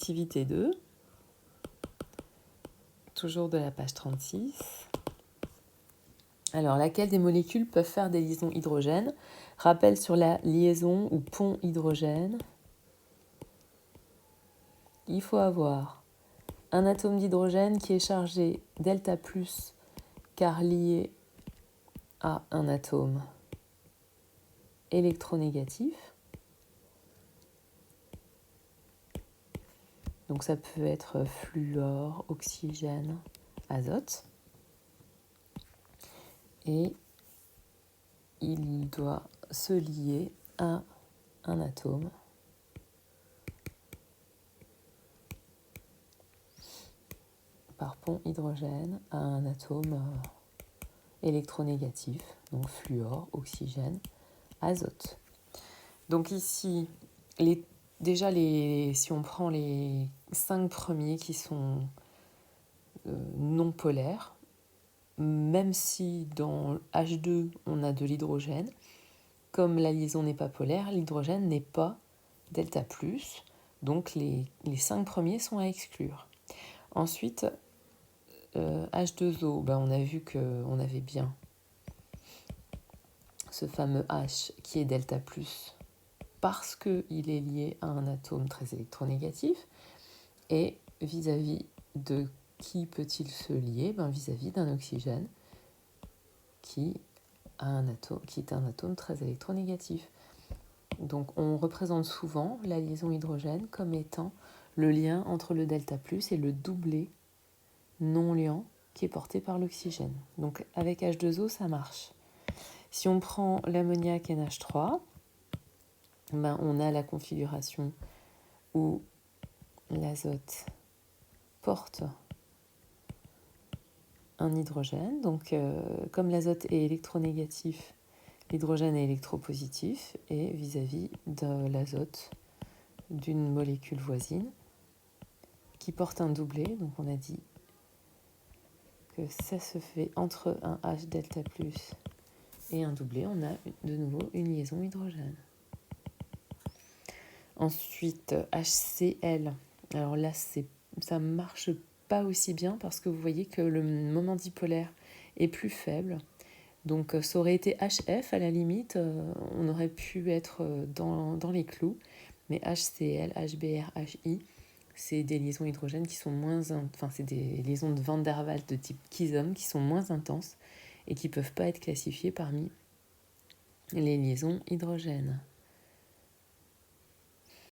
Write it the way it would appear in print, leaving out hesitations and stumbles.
activité 2, toujours de la page 36. Alors, laquelle des molécules peuvent faire des liaisons hydrogène? Rappel sur la liaison ou pont hydrogène. Il faut avoir un atome d'hydrogène qui est chargé delta+, car lié à un atome électronégatif. Donc ça peut être fluor, oxygène, azote. Et il doit se lier à un atome par pont hydrogène à un atome électronégatif, donc fluor, oxygène, azote. Donc ici, si on prend les 5 premiers qui sont non polaires, même si dans H2 on a de l'hydrogène, comme la liaison n'est pas polaire, l'hydrogène n'est pas delta+, donc les 5 premiers sont à exclure. Ensuite, H2O, on a vu qu'on avait bien ce fameux H qui est delta+, parce qu'il est lié à un atome très électronégatif. Et vis-à-vis de qui peut-il se lier? Vis-à-vis d'un oxygène qui est un atome très électronégatif. Donc on représente souvent la liaison hydrogène comme étant le lien entre le delta+ et le doublé non-liant qui est porté par l'oxygène. Donc avec H2O, ça marche. Si on prend l'ammoniac NH3, on a la configuration où l'azote porte un hydrogène. Donc comme l'azote est électronégatif, l'hydrogène est électropositif et vis-à-vis de l'azote d'une molécule voisine qui porte un doublé. Donc on a dit que ça se fait entre un H delta+ et un doublé. On a de nouveau une liaison hydrogène. Ensuite, HCl. Alors là, ça marche pas aussi bien parce que vous voyez que le moment dipolaire est plus faible. Donc ça aurait été HF à la limite, on aurait pu être dans les clous. Mais HCl, HBr, HI, c'est des liaisons hydrogènes qui sont c'est des liaisons de Van der Waals de type Kizom qui sont moins intenses et qui ne peuvent pas être classifiées parmi les liaisons hydrogènes.